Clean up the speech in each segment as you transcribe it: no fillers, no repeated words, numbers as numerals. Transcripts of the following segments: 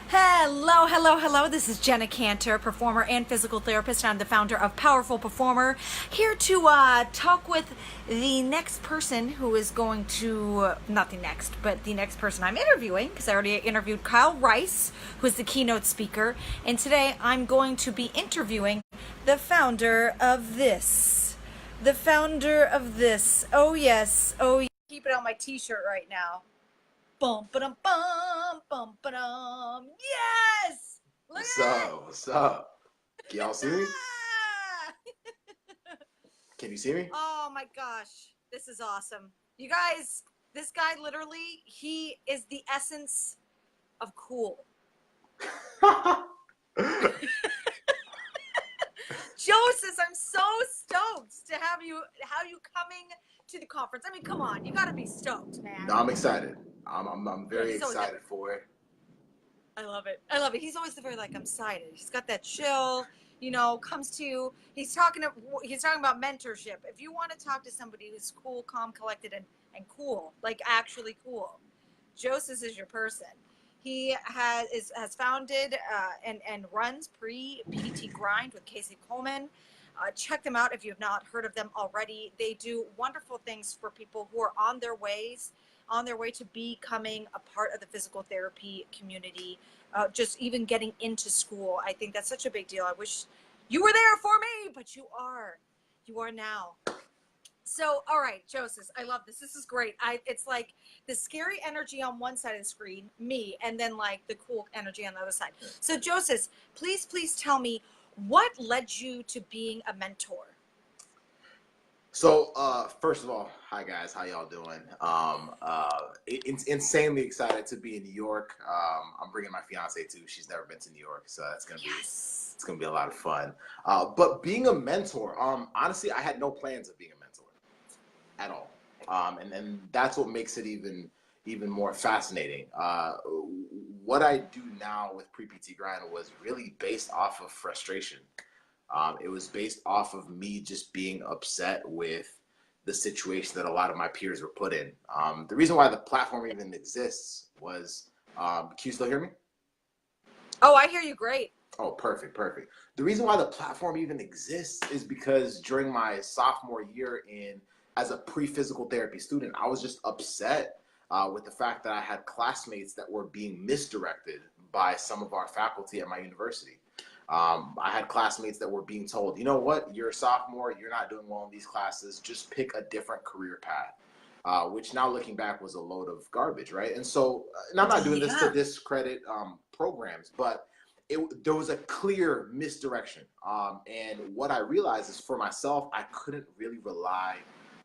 Hello, hello, hello. This is Jenna Cantor, performer and physical therapist, and I'm the founder of Powerful Performer, here to talk with the next person who is going to, not the next, but the next person I'm interviewing, because I already interviewed Kyle Rice, who is the keynote speaker, and today I'm going to be interviewing the founder of this. The founder of this. Oh, yes. Oh, yes. Keep it on my t-shirt right now. Bum ba-dum bum bum ba-dum. Yes! Look What's at up? What's up? Can y'all see me? it! Can you see me? Oh my gosh. This is awesome. You guys, this guy literally, he is the essence of cool. Joseph, I'm so stoked to have you coming to the conference. I mean, come on, you gotta be stoked, man. No, I'm excited. I'm Yeah, very he's always excited for it. I love it. I love it. He's always the very like I'm excited. He's got that chill, comes to he's talking about mentorship. If you want to talk to somebody who's cool, calm, collected and cool, like actually cool, Joseph is your person. He has founded and runs pre-PT Grind with Casey Coleman. Check them out if you have not heard of them already. They do wonderful things for people who are on their way to becoming a part of the physical therapy community, just even getting into school. I think that's such a big deal. I wish you were there for me, but you are. You are now. So, all right, Joseph, I love this. This is great. It's like the scary energy on one side of the screen, me, and then like the cool energy on the other side. So, Joseph, please tell me what led you to being a mentor? So, first of all, hi guys, how y'all doing? Insanely excited to be in New York. I'm bringing my fiance too. She's never been to New York, so Yes. it's gonna be a lot of fun. But being a mentor, honestly, I had no plans of being a mentor at all. And that's what makes it even more fascinating. What I do now with pre-PT Grind was really based off of frustration. It was based off of me just being upset with the situation that a lot of my peers were put in. The reason why the platform even exists was, can you still hear me? Oh, I hear you great. Oh, perfect, perfect. The reason why the platform even exists is because during my sophomore year as a pre-physical therapy student, I was just upset with the fact that I had classmates that were being misdirected by some of our faculty at my university. I had classmates that were being told, you know what, you're a sophomore, you're not doing well in these classes, just pick a different career path. Which now looking back was a load of garbage, right? And so, and I'm not doing this to Yeah. discredit programs, but there was a clear misdirection. And what I realized is for myself, I couldn't really rely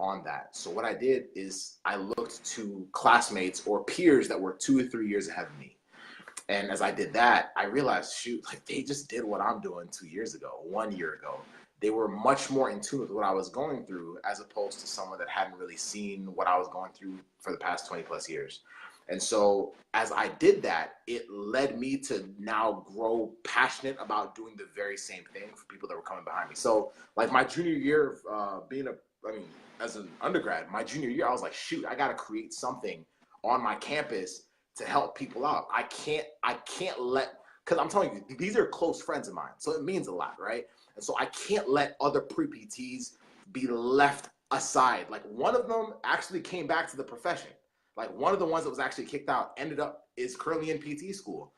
on that. So what I did is I looked to classmates or peers that were 2 or 3 years ahead of me. And as I did that, I realized, shoot, like they just did what I'm doing 2 years ago, 1 year ago. They were much more in tune with what I was going through as opposed to someone that hadn't really seen what I was going through for the past 20 plus years. And so as I did that, it led me to now grow passionate about doing the very same thing for people that were coming behind me. So like my junior year of as an undergrad, my junior year, I was like, shoot, I got to create something on my campus to help people out. I can't let, because I'm telling you, these are close friends of mine. So it means a lot, right? And so I can't let other pre-PTs be left aside. Like one of them actually came back to the profession. Like one of the ones that was actually kicked out is currently in PT school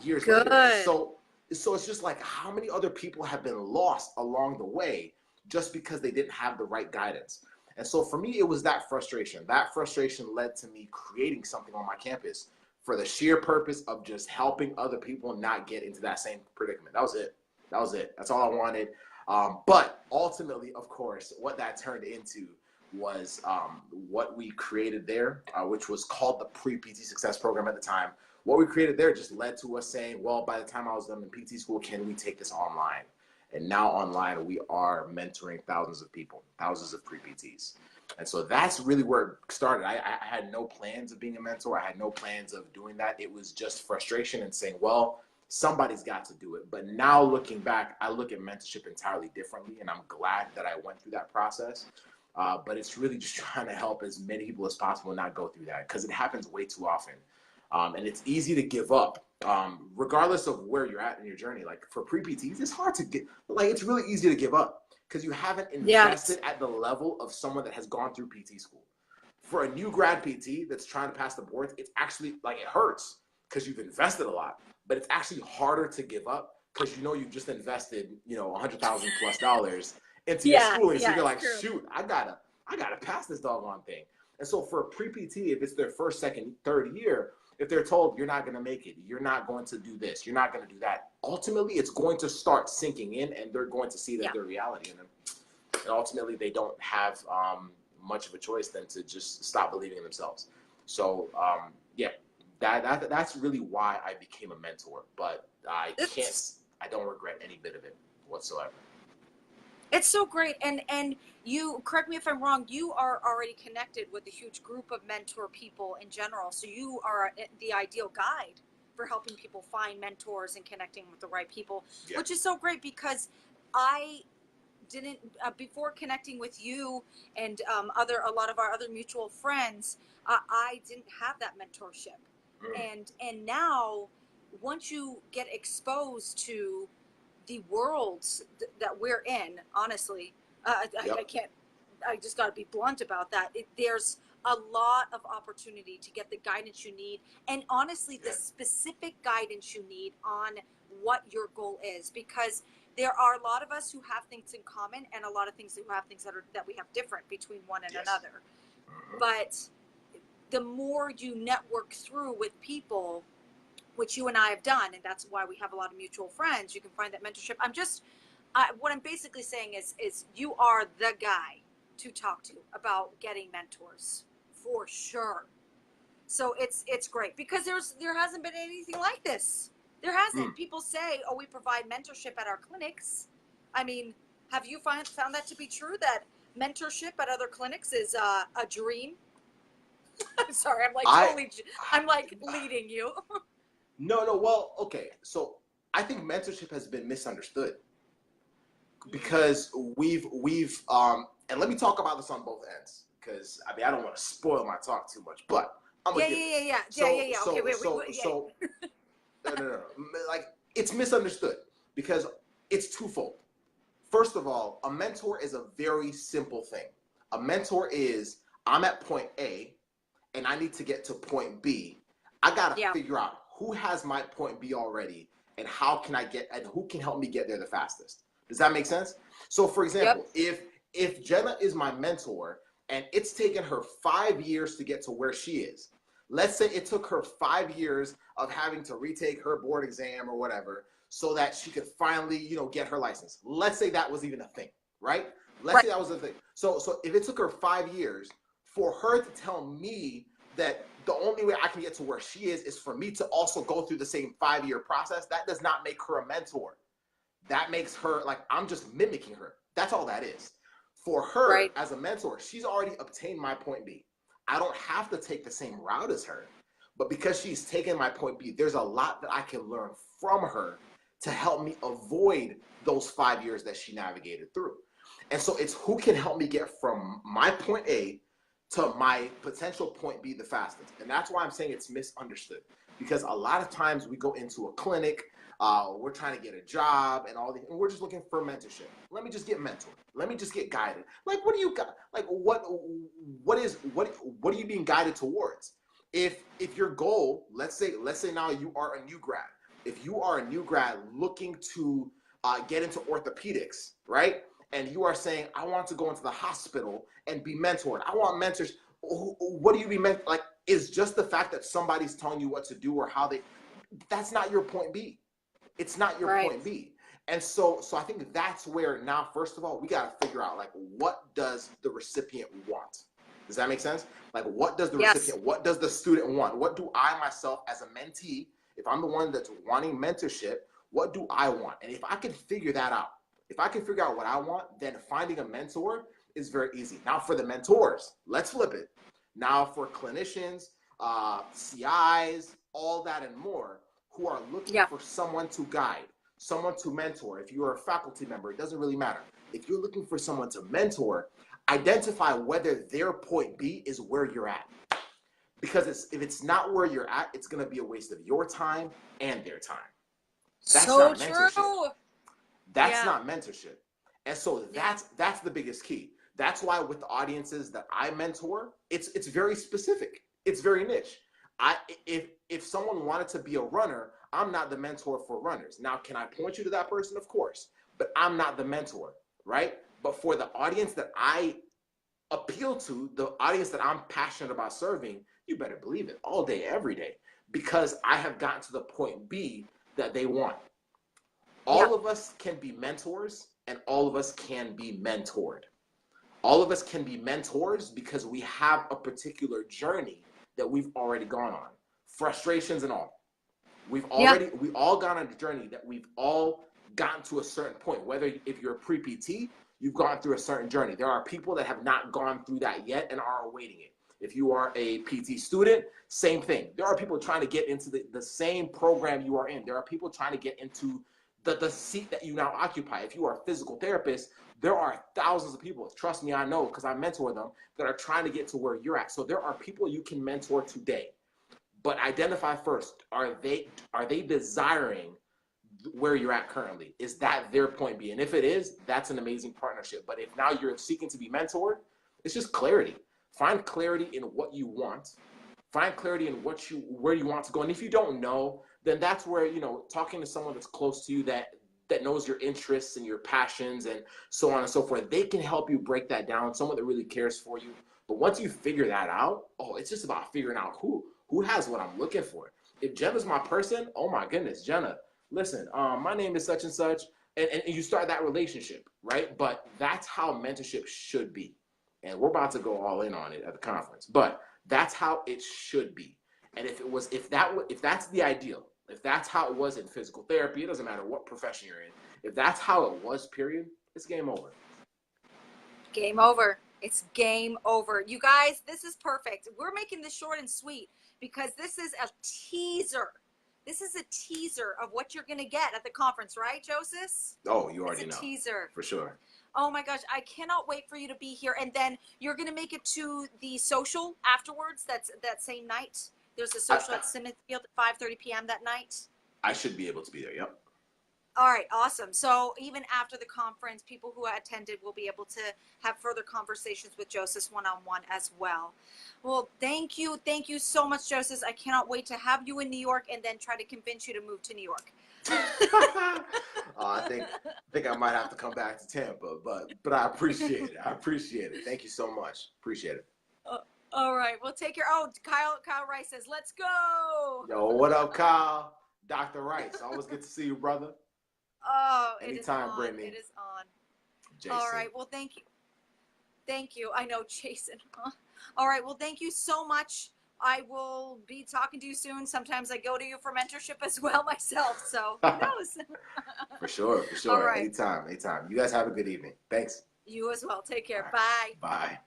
years later. And Good. so it's just like how many other people have been lost along the way just because they didn't have the right guidance. And so for me, it was that frustration. That frustration led to me creating something on my campus for the sheer purpose of just helping other people not get into that same predicament. That was it. That was it. That's all I wanted. But ultimately, of course, what that turned into was what we created there, which was called the Pre-PT Success Program at the time. What we created there just led to us saying, well, by the time I was done in PT school, can we take this online? And now online, we are mentoring thousands of people, thousands of pre-PTs. And so that's really where it started. I had no plans of being a mentor. I had no plans of doing that. It was just frustration and saying, well, somebody's got to do it. But now looking back, I look at mentorship entirely differently. And I'm glad that I went through that process. But it's really just trying to help as many people as possible not go through that because it happens way too often. And it's easy to give up regardless of where you're at in your journey, like for pre-PTs, it's hard to get, like, it's really easy to give up because you haven't invested at the level of someone that has gone through PT school. For a new grad PT that's trying to pass the boards, it's actually, like, it hurts because you've invested a lot, but it's actually harder to give up because you know you've just invested, you know, $100,000+ into your schooling. So you're like, shoot, I gotta pass this doggone thing. And so for a pre-PT, if it's their first, second, third year, if they're told you're not going to make it, you're not going to do this, you're not going to do that, ultimately it's going to start sinking in, and they're going to see that their reality. And ultimately they don't have much of a choice than to just stop believing in themselves. So yeah, that's really why I became a mentor. But I don't regret any bit of it whatsoever. It's so great. And you, correct me if I'm wrong, you are already connected with a huge group of mentor people in general. So you are the ideal guide for helping people find mentors and connecting with the right people, which is so great because I didn't, before connecting with you and a lot of our other mutual friends, I didn't have that mentorship. And now once you get exposed to the worlds that we're in, honestly, I just got to be blunt about that. There's a lot of opportunity to get the guidance you need, and honestly, the specific guidance you need on what your goal is, because there are a lot of us who have things in common and a lot of things who have things that we have different between one and another. But the more you network through with people, which you and I have done, and that's why we have a lot of mutual friends, you can find that mentorship. What I'm basically saying is you are the guy to talk to about getting mentors, for sure. So it's great because there hasn't been anything like this. There hasn't. People say, oh, we provide mentorship at our clinics. I mean, have you found that to be true, that mentorship at other clinics is a dream? I'm sorry, I'm like leading you. No. Well, okay. So I think mentorship has been misunderstood because we've and let me talk about this on both ends because I mean I don't want to spoil my talk too much, but I'm gonna yeah. Okay, wait. So no. Like, it's misunderstood because it's twofold. First of all, a mentor is a very simple thing. A mentor is, I'm at point A and I need to get to point B. I gotta figure out who has my point B already and how can I get, and who can help me get there the fastest. Does that make sense? So for example, if Jenna is my mentor and it's taken her 5 years to get to where she is, let's say it took her 5 years of having to retake her board exam or whatever so that she could finally, you know, get her license. Let's say that was even a thing, right? Let's say that was a thing. So if it took her 5 years for her to tell me that the only way I can get to where she is for me to also go through the same 5-year process, that does not make her a mentor. That makes her, like, I'm just mimicking her. That's all that is. For her as a mentor, she's already obtained my point B. I don't have to take the same route as her, but because she's taken my point B, there's a lot that I can learn from her to help me avoid those 5 years that she navigated through. And so it's who can help me get from my point A to my potential point B the fastest. And that's why I'm saying it's misunderstood, because a lot of times we go into a clinic, we're trying to get a job and all the, and we're just looking for mentorship. Let me just get mentored. Let me just get guided. Like, what do you got? Like, what are you being guided towards? If your goal, let's say now you are a new grad. If you are a new grad looking to get into orthopedics, right? And you are saying, I want to go into the hospital and be mentored. I want mentors. What do you be meant? Like, is just the fact that somebody's telling you what to do or how they, that's not your point B. It's not your point B. And so I think that's where now, first of all, we got to figure out, like, what does the recipient want? Does that make sense? Like, what does the recipient, what does the student want? What do I myself as a mentee, if I'm the one that's wanting mentorship, what do I want? And if I can figure that out, if I can figure out what I want, then finding a mentor is very easy. Now for the mentors, let's flip it. Now for clinicians, CIs, all that and more, who are looking for someone to guide, someone to mentor. If you're a faculty member, it doesn't really matter. If you're looking for someone to mentor, identify whether their point B is where you're at. Because if it's not where you're at, it's going to be a waste of your time and their time. That's so not true. mentorship. That's Yeah. not mentorship. And so that's the biggest key. That's why with the audiences that I mentor, it's very specific. It's very niche. If someone wanted to be a runner, I'm not the mentor for runners. Now, can I point you to that person? Of course, but I'm not the mentor, right? But for the audience that I appeal to, the audience that I'm passionate about serving, you better believe it, all day, every day, because I have gotten to the point B that they want. All of us can be mentors, and all of us can be mentored. All of us can be mentors because we have a particular journey that we've already gone on, frustrations and all. We all gone on a journey that we've all gotten to a certain point. Whether if you're a pre-PT, you've gone through a certain journey. There are people that have not gone through that yet and are awaiting it. If you are a PT student, same thing. There are people trying to get into the same program you are in. There are people trying to get into the seat that you now occupy. If you are a physical therapist, there are thousands of people, trust me, I know, because I mentor them, that are trying to get to where you're at. So there are people you can mentor today. But identify first, are they desiring where you're at currently? Is that their point B? And if it is, that's an amazing partnership. But if now you're seeking to be mentored, it's just clarity. Find clarity in what you want. Find clarity in where you want to go. And if you don't know, then that's where, talking to someone that's close to you that knows your interests and your passions and so on and so forth, they can help you break that down. Someone that really cares for you. But once you figure that out, it's just about figuring out who has what I'm looking for. If Jenna's my person, oh my goodness, Jenna, listen, my name is such and such, and you start that relationship, right? But that's how mentorship should be. And we're about to go all in on it at the conference, but that's how it should be. And if that's the ideal, if that's how it was in physical therapy, it doesn't matter what profession you're in. If that's how it was, period, it's game over. Game over. It's game over. You guys, this is perfect. We're making this short and sweet because this is a teaser. This is a teaser of what you're going to get at the conference, right, Joseph? Oh, you already know. It's a teaser. For sure. Oh my gosh, I cannot wait for you to be here. And then you're going to make it to the social afterwards. That's that same night. There's a social at Smithfield at 5:30 p.m. that night. I should be able to be there. Yep. All right, awesome. So even after the conference, people who attended will be able to have further conversations with Joseph one-on-one as well. Well, thank you. Thank you so much, Joseph. I cannot wait to have you in New York and then try to convince you to move to New York. I think I might have to come back to Tampa, but I appreciate it. I appreciate it. Thank you so much. Appreciate it. All right. Well, take care. Oh, Kyle Rice says, let's go. Yo, what up, Kyle? Dr. Rice. Always good to see you, brother. Oh, anytime, it is on. Brittany. It is on. Jason. All right. Well, thank you. Thank you. I know, Jason. All right. Well, thank you so much. I will be talking to you soon. Sometimes I go to you for mentorship as well myself. So who knows? For sure. For sure. All right. Anytime. You guys have a good evening. Thanks. You as well. Take care. Right. Bye. Bye.